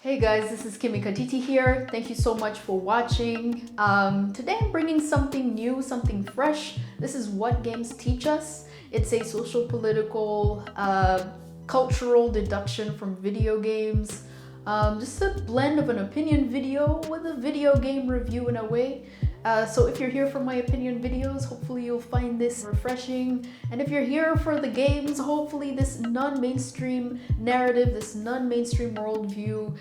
Hey guys, this is Kimi Katiti here. Thank you so much for watching. Today I'm bringing something new, something fresh. This is What Games Teach Us. It's a social, political, cultural deduction from video games. Just a blend of an opinion video with a video game review in a way. So if you're here for my opinion videos, hopefully you'll find this refreshing. And if you're here for the games, hopefully this non-mainstream narrative, this non-mainstream worldview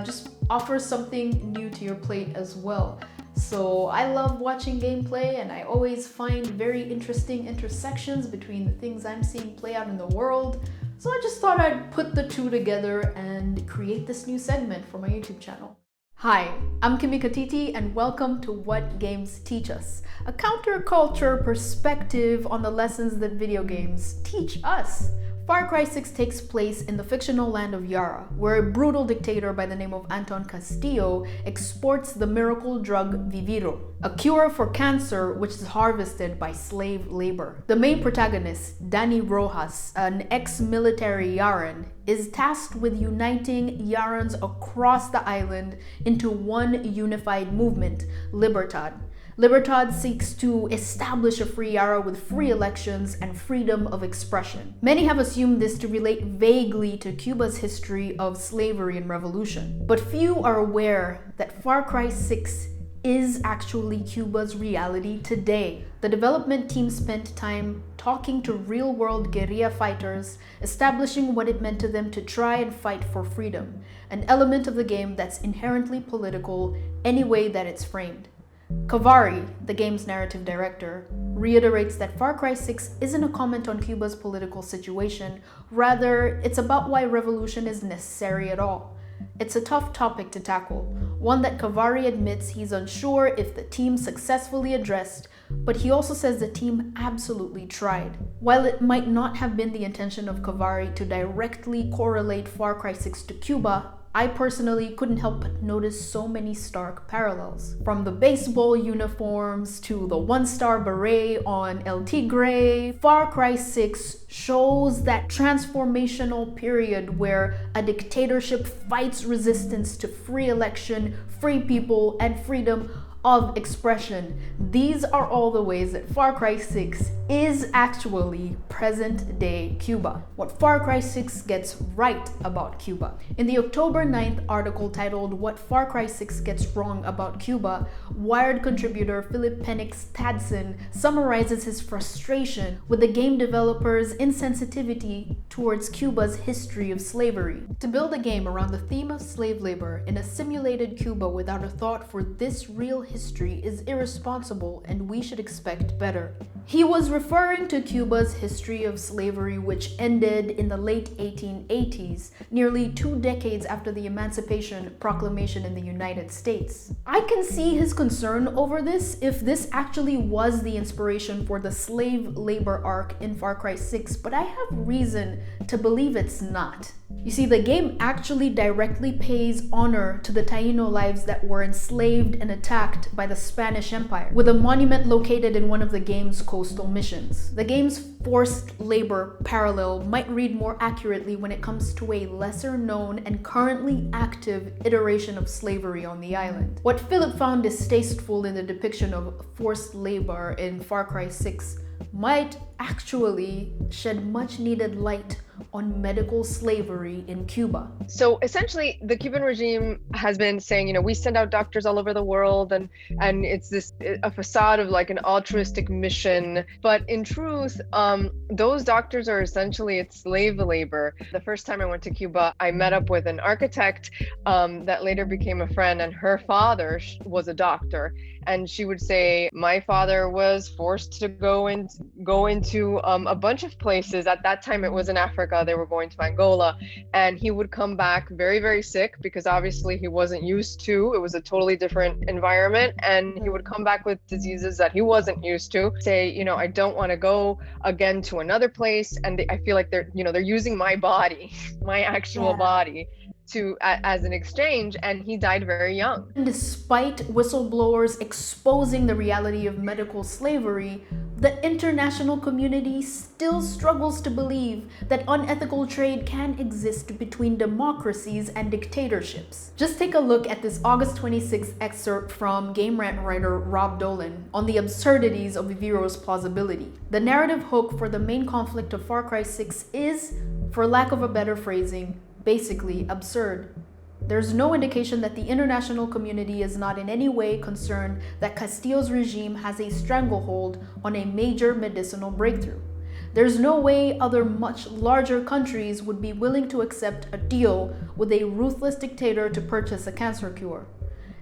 just offers something new to your plate as well. So I love watching gameplay, and I always find very interesting intersections between the things I'm seeing play out in the world. So I just thought I'd put the two together and create this new segment for my YouTube channel. Hi, I'm Kimi Katiti and welcome to What Games Teach Us, a counterculture perspective on the lessons that video games teach us. Far Cry 6 takes place in the fictional land of Yara, where a brutal dictator by the name of Anton Castillo exports the miracle drug Viviro, a cure for cancer which is harvested by slave labor. The main protagonist, Dani Rojas, an ex-military Yaran, is tasked with uniting Yarans across the island into one unified movement, Libertad. Libertad seeks to establish a free Yara with free elections and freedom of expression. Many have assumed this to relate vaguely to Cuba's history of slavery and revolution, but few are aware that Far Cry 6 is actually Cuba's reality today. The development team spent time talking to real-world guerrilla fighters, establishing what it meant to them to try and fight for freedom, an element of the game that's inherently political any way that it's framed. Kavari, the game's narrative director, reiterates that Far Cry 6 isn't a comment on Cuba's political situation, rather, it's about why revolution is necessary at all. It's a tough topic to tackle, one that Kavari admits he's unsure if the team successfully addressed, but he also says the team absolutely tried. While it might not have been the intention of Kavari to directly correlate Far Cry 6 to Cuba, I personally couldn't help but notice so many stark parallels. From the baseball uniforms to the one-star beret on El Tigre, Far Cry 6 shows that transformational period where a dictatorship fights resistance to free election, free people, and freedom of expression. These are all the ways that Far Cry 6 is actually present-day Cuba. What Far Cry 6 gets right about Cuba. In the October 9th article titled What Far Cry 6 Gets Wrong About Cuba, Wired contributor Philip Penix Tadson summarizes his frustration with the game developers' insensitivity towards Cuba's history of slavery. To build a game around the theme of slave labor in a simulated Cuba without a thought for this real history is irresponsible, and we should expect better. He was referring to Cuba's history of slavery, which ended in the late 1880s, nearly 2 decades after the Emancipation Proclamation in the United States. I can see his concern over this if this actually was the inspiration for the slave labor arc in Far Cry 6, but I have reason to believe it's not. You see, the game actually directly pays honor to the Taino lives that were enslaved and attacked by the Spanish Empire, with a monument located in one of the game's coastal missions. The game's forced labor parallel might read more accurately when it comes to a lesser known and currently active iteration of slavery on the island. What Philip found distasteful in the depiction of forced labor in Far Cry 6 might actually shed much needed light on medical slavery in Cuba. So essentially, the Cuban regime has been saying, we send out doctors all over the world, and it's a facade of like an altruistic mission. But in truth, those doctors are essentially it's slave labor. The first time I went to Cuba, I met up with an architect that later became a friend, and her father was a doctor. And she would say, my father was forced to go into a bunch of places. At that time, it was in Africa. They were going to Angola, and he would come back very, very sick because obviously he wasn't used to. It was a totally different environment, and he would come back with diseases that he wasn't used to. Say, I don't want to go again to another place, and I feel like they're using my body, my actual body, as an exchange, and he died very young. Despite whistleblowers exposing the reality of medical slavery, The international community still struggles to believe that unethical trade can exist between democracies and dictatorships. Just take a look at this August 26th excerpt from Game Rant writer Rob Dolan on the absurdities of Viviro's plausibility. The narrative hook for the main conflict of Far Cry 6 is, for lack of a better phrasing, basically absurd. There's no indication that the international community is not in any way concerned that Castillo's regime has a stranglehold on a major medicinal breakthrough. There's no way other much larger countries would be willing to accept a deal with a ruthless dictator to purchase a cancer cure.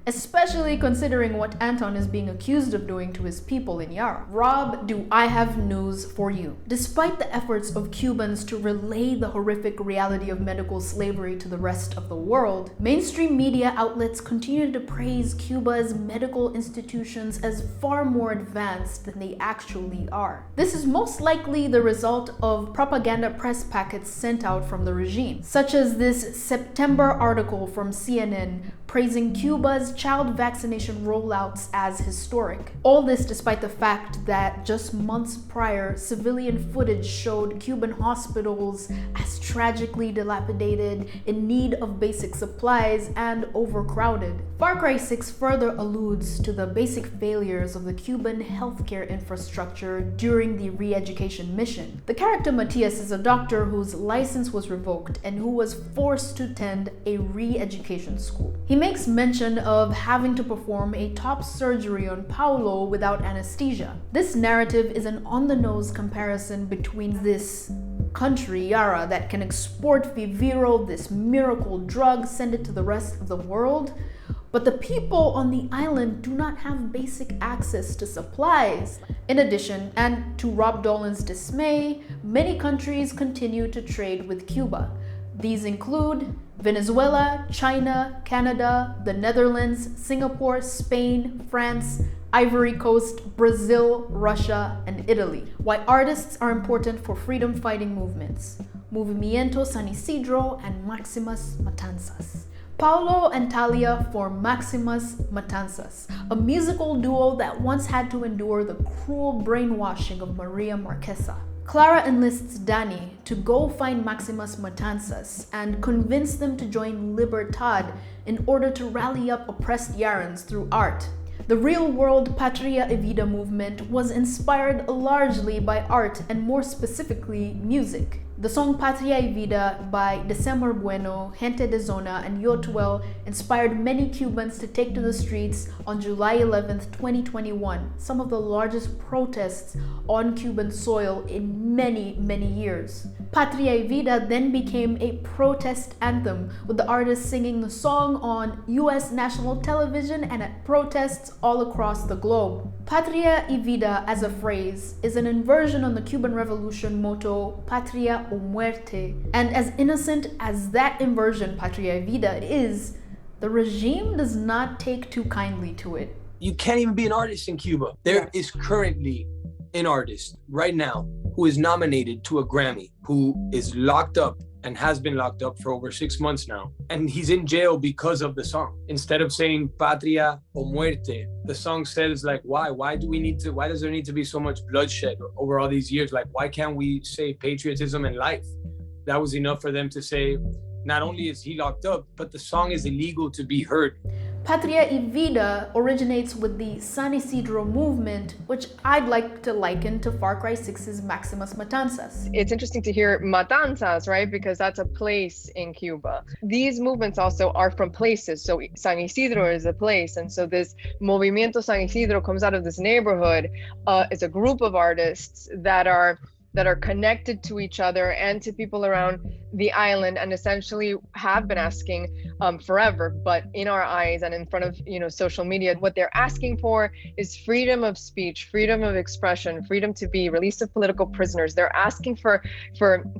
Especially considering what Anton is being accused of doing to his people in Yara. Rob, do I have news for you. Despite the efforts of Cubans to relay the horrific reality of medical slavery to the rest of the world, mainstream media outlets continue to praise Cuba's medical institutions as far more advanced than they actually are. This is most likely the result of propaganda press packets sent out from the regime, such as this September article from CNN praising Cuba's child vaccination rollouts as historic. All this despite the fact that just months prior, civilian footage showed Cuban hospitals as tragically dilapidated, in need of basic supplies, and overcrowded. Far Cry 6 further alludes to the basic failures of the Cuban healthcare infrastructure during the re-education mission. The character Matias is a doctor whose license was revoked and who was forced to attend a re-education school. He makes mention of having to perform a top surgery on Paulo without anesthesia. This narrative is an on-the-nose comparison between this country, Yara, that can export Viviro, this miracle drug, send it to the rest of the world, but the people on the island do not have basic access to supplies. In addition, and to Rob Dolan's dismay, many countries continue to trade with Cuba. These include Venezuela, China, Canada, the Netherlands, Singapore, Spain, France, Ivory Coast, Brazil, Russia, and Italy. Why artists are important for freedom-fighting movements: Movimiento San Isidro and Maximas Matanzas. Paulo and Talia form Maximas Matanzas, a musical duo that once had to endure the cruel brainwashing of Maria Marquesa. Clara enlists Dani to go find Maximas Matanzas and convince them to join Libertad in order to rally up oppressed Yarans through art. The real-world Patria y Vida movement was inspired largely by art and more specifically music. The song Patria y Vida by December Bueno, Gente de Zona, and Yotuel inspired many Cubans to take to the streets on July 11, 2021, some of the largest protests on Cuban soil in many, many years. Patria y Vida then became a protest anthem, with the artist singing the song on US national television and at protests all across the globe. Patria y Vida as a phrase is an inversion on the Cuban Revolution motto Patria o Muerte, and as innocent as that inversion Patria y Vida is, the regime does not take too kindly to it. You can't even be an artist in Cuba. There is currently an artist right now who is nominated to a Grammy, who is locked up and has been locked up for over 6 months now. And he's in jail because of the song. Instead of saying Patria o Muerte, the song says like, why? Why does there need to be so much bloodshed over all these years? Like, why can't we say patriotism and life? That was enough for them to say, not only is he locked up, but the song is illegal to be heard. Patria y Vida originates with the San Isidro movement, which I'd like to liken to Far Cry 6's Maximas Matanzas. It's interesting to hear Matanzas, right? Because that's a place in Cuba. These movements also are from places. So San Isidro is a place. And so this Movimiento San Isidro comes out of this neighborhood. It's a group of artists that are connected to each other and to people around the island, and essentially have been asking forever, but in our eyes and in front of social media, what they're asking for is freedom of speech, freedom of expression, freedom to be release of political prisoners. They're asking for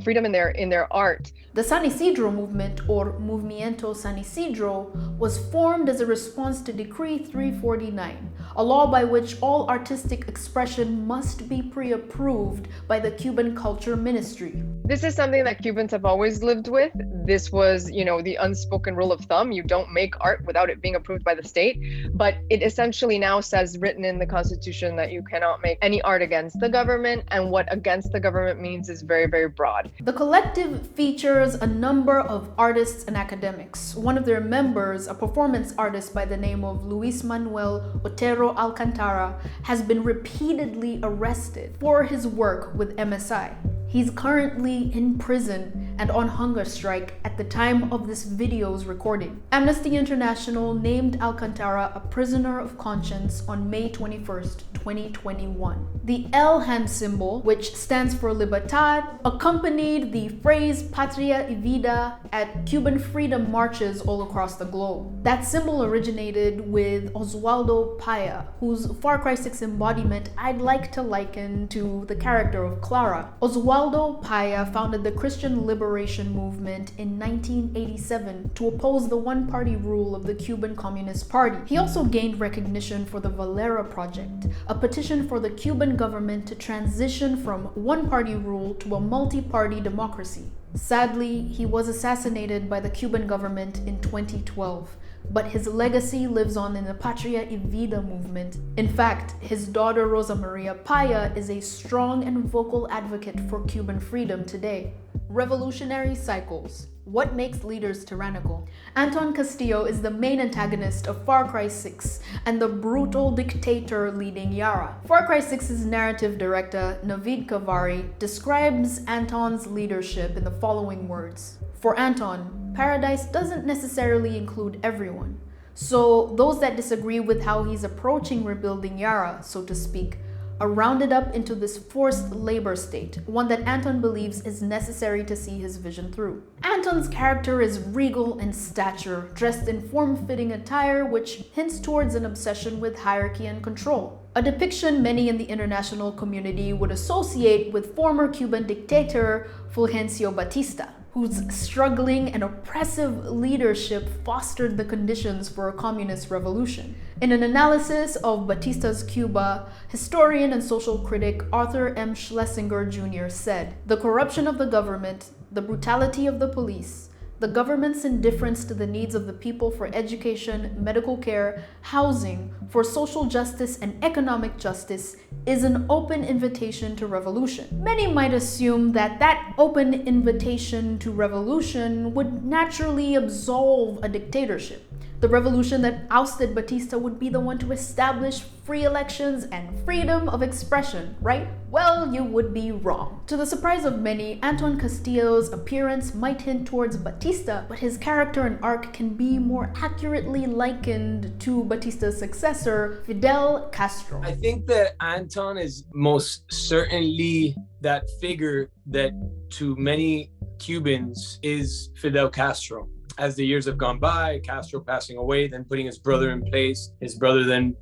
freedom in their art. The San Isidro movement, or Movimiento San Isidro, was formed as a response to Decree 349, a law by which all artistic expression must be pre-approved by the Cuban Culture Ministry. This is something that Cubans have always lived with. This was, the unspoken rule of thumb. You don't make art without it being approved by the state. But it essentially now says, written in the Constitution, that you cannot make any art against the government. And what against the government means is very, very broad. The collective features a number of artists and academics. One of their members, a performance artist by the name of Luis Manuel Otero Alcantara, has been repeatedly arrested for his work with MSI. He's currently in prison and on hunger strike at the time of this video's recording. Amnesty International named Alcantara a prisoner of conscience on May 21st, 2021. The L hand symbol, which stands for Libertad, accompanied the phrase Patria y Vida at Cuban freedom marches all across the globe. That symbol originated with Oswaldo Paya, whose Far Cry 6 embodiment I'd like to liken to the character of Clara. Oswaldo Paya founded the Christian Liberation Movement in 1987 to oppose the one-party rule of the Cuban Communist Party. He also gained recognition for the Valera Project, a petition for the Cuban government to transition from one-party rule to a multi-party democracy. Sadly, he was assassinated by the Cuban government in 2012. But his legacy lives on in the Patria y Vida movement. In fact, his daughter Rosa Maria Paya is a strong and vocal advocate for Cuban freedom today. Revolutionary cycles. What makes leaders tyrannical? Anton Castillo is the main antagonist of Far Cry 6 and the brutal dictator leading Yara. Far Cry 6's narrative director, Navid Kavari, describes Anton's leadership in the following words. For Anton, paradise doesn't necessarily include everyone. So those that disagree with how he's approaching rebuilding Yara, so to speak, are rounded up into this forced labor state, one that Anton believes is necessary to see his vision through. Anton's character is regal in stature, dressed in form-fitting attire which hints towards an obsession with hierarchy and control. A depiction many in the international community would associate with former Cuban dictator Fulgencio Batista, whose struggling and oppressive leadership fostered the conditions for a communist revolution. In an analysis of Batista's Cuba, historian and social critic Arthur M. Schlesinger Jr. said, "The corruption of the government, the brutality of the police, the government's indifference to the needs of the people for education, medical care, housing, for social justice and economic justice is an open invitation to revolution." Many might assume that that open invitation to revolution would naturally absolve a dictatorship. The revolution that ousted Batista would be the one to establish free elections and freedom of expression, right? Well, you would be wrong. To the surprise of many, Anton Castillo's appearance might hint towards Batista, but his character and arc can be more accurately likened to Batista's successor, Fidel Castro. I think that Anton is most certainly that figure that to many Cubans is Fidel Castro. As the years have gone by, Castro passing away, then putting his brother in place, his brother then,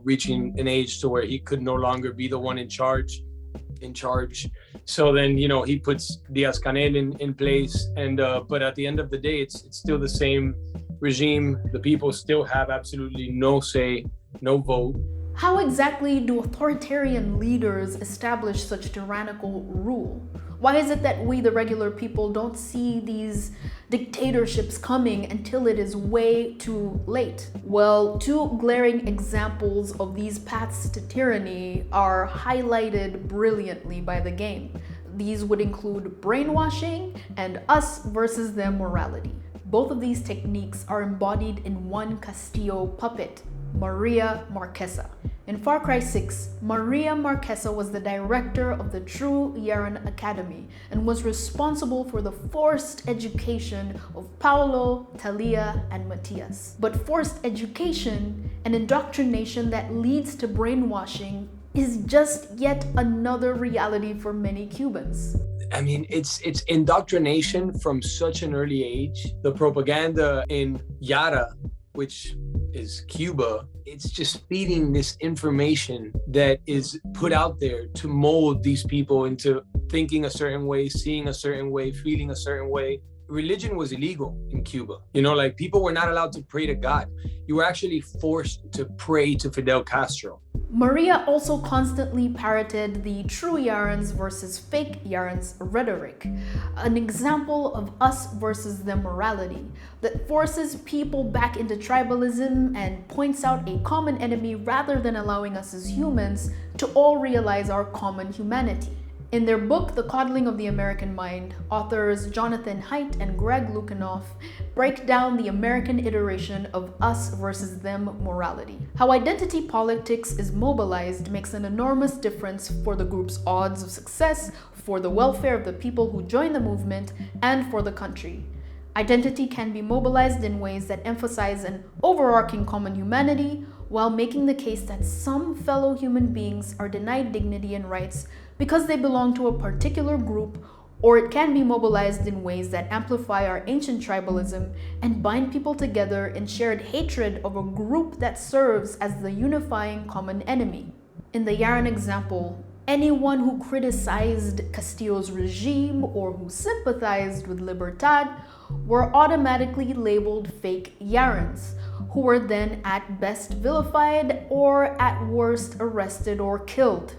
reaching an age to where he could no longer be the one in charge. So then, he puts Diaz-Canel in place. And but at the end of the day, it's still the same regime. The people still have absolutely no say, no vote. How exactly do authoritarian leaders establish such tyrannical rule? Why is it that we, the regular people, don't see these dictatorships coming until it is way too late? Well, two glaring examples of these paths to tyranny are highlighted brilliantly by the game. These would include brainwashing and us versus them morality. Both of these techniques are embodied in one Castillo puppet, Maria Marquesa. In Far Cry 6, Maria Marquesa was the director of the True Yaran Academy and was responsible for the forced education of Paulo, Talia, and Matias. But forced education, an indoctrination that leads to brainwashing, is just yet another reality for many Cubans. I mean, it's indoctrination from such an early age. The propaganda in Yara, which is Cuba, it's just feeding this information that is put out there to mold these people into thinking a certain way, seeing a certain way, feeling a certain way. Religion was illegal in Cuba. People were not allowed to pray to God. You were actually forced to pray to Fidel Castro. Maria also constantly parroted the true Yarans versus fake Yarans rhetoric, an example of us versus them morality that forces people back into tribalism and points out a common enemy rather than allowing us as humans to all realize our common humanity. In their book, The Coddling of the American Mind, authors Jonathan Haidt and Greg Lukianoff break down the American iteration of us versus them morality. How identity politics is mobilized makes an enormous difference for the group's odds of success, for the welfare of the people who join the movement, and for the country. Identity can be mobilized in ways that emphasize an overarching common humanity, while making the case that some fellow human beings are denied dignity and rights because they belong to a particular group, or it can be mobilized in ways that amplify our ancient tribalism and bind people together in shared hatred of a group that serves as the unifying common enemy. In the Yaran example, anyone who criticized Castillo's regime or who sympathized with Libertad were automatically labeled fake Yarans, who were then at best vilified or at worst arrested or killed.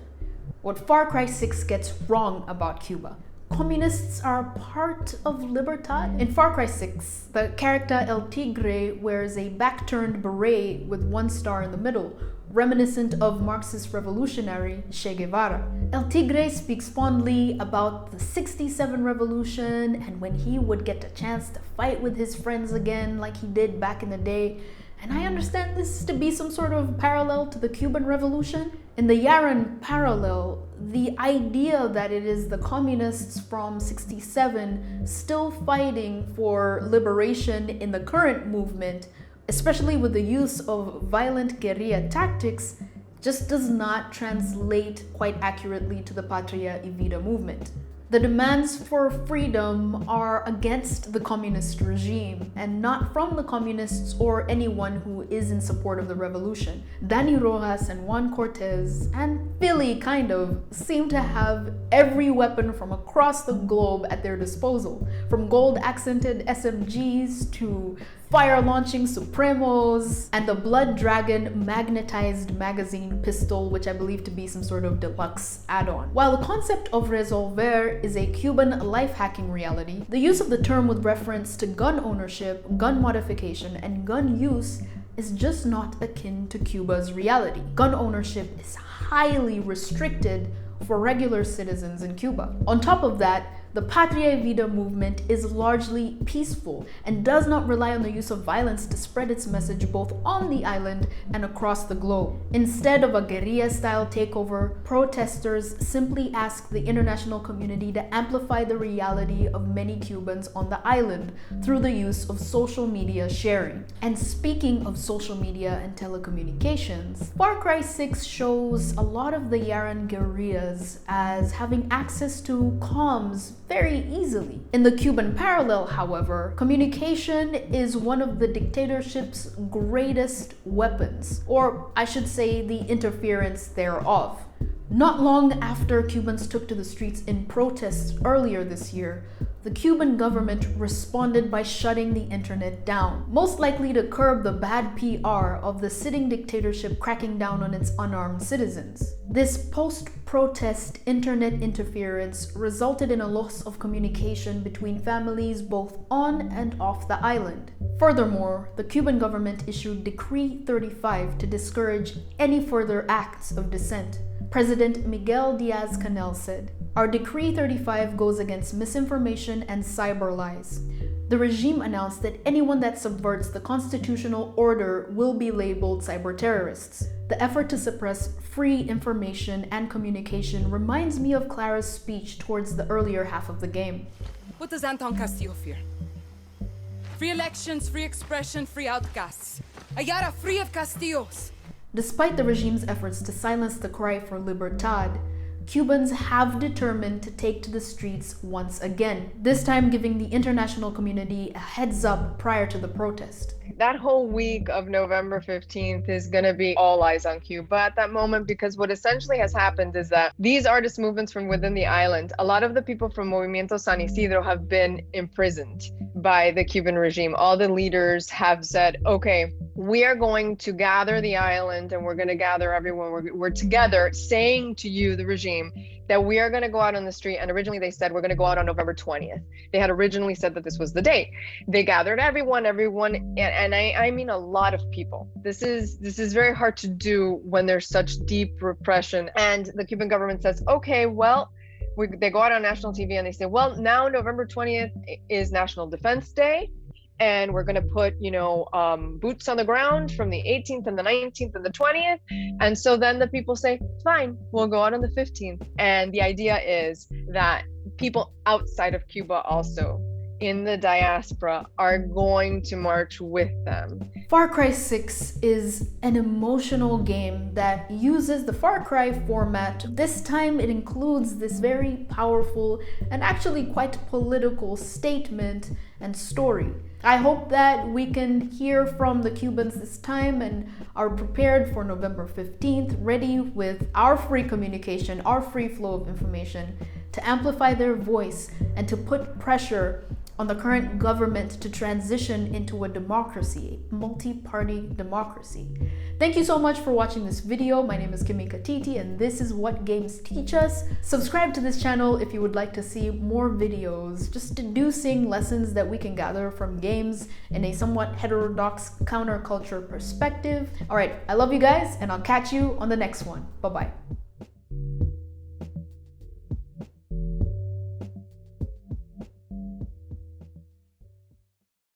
What Far Cry 6 gets wrong about Cuba. Communists are part of Libertad. In Far Cry 6, the character El Tigre wears a back-turned beret with one star in the middle, reminiscent of Marxist revolutionary Che Guevara. El Tigre speaks fondly about the '67 revolution and when he would get a chance to fight with his friends again like he did back in the day. And I understand this to be some sort of parallel to the Cuban Revolution. In the Yaran parallel, the idea that it is the communists from '67 still fighting for liberation in the current movement, especially with the use of violent guerrilla tactics, just does not translate quite accurately to the Patria y Vida movement. The demands for freedom are against the communist regime and not from the communists or anyone who is in support of the revolution. Dani Rojas and Juan Cortez, and Billy kind of, seem to have every weapon from across the globe at their disposal, from gold-accented SMGs to fire-launching Supremos, and the Blood Dragon magnetized magazine pistol, which I believe to be some sort of deluxe add-on. While the concept of resolver is a Cuban life-hacking reality, the use of the term with reference to gun ownership, gun modification, and gun use is just not akin to Cuba's reality. Gun ownership is highly restricted for regular citizens in Cuba. On top of that, the Patria y Vida movement is largely peaceful and does not rely on the use of violence to spread its message both on the island and across the globe. Instead of a guerrilla-style takeover, protesters simply ask the international community to amplify the reality of many Cubans on the island through the use of social media sharing. And speaking of social media and telecommunications, Far Cry 6 shows a lot of the Yaran guerrillas as having access to comms very easily. In the Cuban parallel, however, communication is one of the dictatorship's greatest weapons, or I should say the interference thereof. Not long after Cubans took to the streets in protest earlier this year, the Cuban government responded by shutting the internet down, most likely to curb the bad PR of the sitting dictatorship cracking down on its unarmed citizens. This post-protest internet interference resulted in a loss of communication between families both on and off the island. Furthermore, the Cuban government issued Decree 35 to discourage any further acts of dissent. President Miguel Diaz-Canel said, "Our Decree 35 goes against misinformation and cyber lies. The regime announced that anyone that subverts the constitutional order will be labeled cyber terrorists. The effort to suppress free information and communication reminds me of Clara's speech towards the earlier half of the game." What does Anton Castillo fear? Free elections, free expression, free outcasts. A Yara free of Castillos. Despite the regime's efforts to silence the cry for Libertad, Cubans have determined to take to the streets once again, this time giving the international community a heads up prior to the protest. That whole week of November 15th is going to be all eyes on Cuba at that moment, because what essentially has happened is that these artist movements from within the island, a lot of the people from Movimiento San Isidro have been imprisoned by the Cuban regime. All the leaders have said, okay, we are going to gather the island and we're going to gather everyone. We're together saying to you, the regime, that we are going to go out on the street. And originally they said we're going to go out on November 20th. They had originally said that this was the date. They gathered everyone, and I mean a lot of people. This is very hard to do when there's such deep repression. And the Cuban government says, okay, well, they go out on national TV and they say, well, now November 20th is National Defense Day. And we're going to put, boots on the ground from the 18th and the 19th and the 20th. And so then the people say, fine, we'll go out on the 15th. And the idea is that people outside of Cuba also in the diaspora are going to march with them. Far Cry 6 is an emotional game that uses the Far Cry format. This time it includes this very powerful and actually quite political statement and story. I hope that we can hear from the Cubans this time and are prepared for November 15th, ready with our free communication, our free flow of information to amplify their voice and to put pressure on the current government to transition into a democracy, multi-party democracy. Thank you so much for watching this video. My name is Kimika Titi and this is What Games Teach Us. Subscribe to this channel if you would like to see more videos just deducing lessons that we can gather from games in a somewhat heterodox counterculture perspective. All right, I love you guys and I'll catch you on the next one. Bye-bye.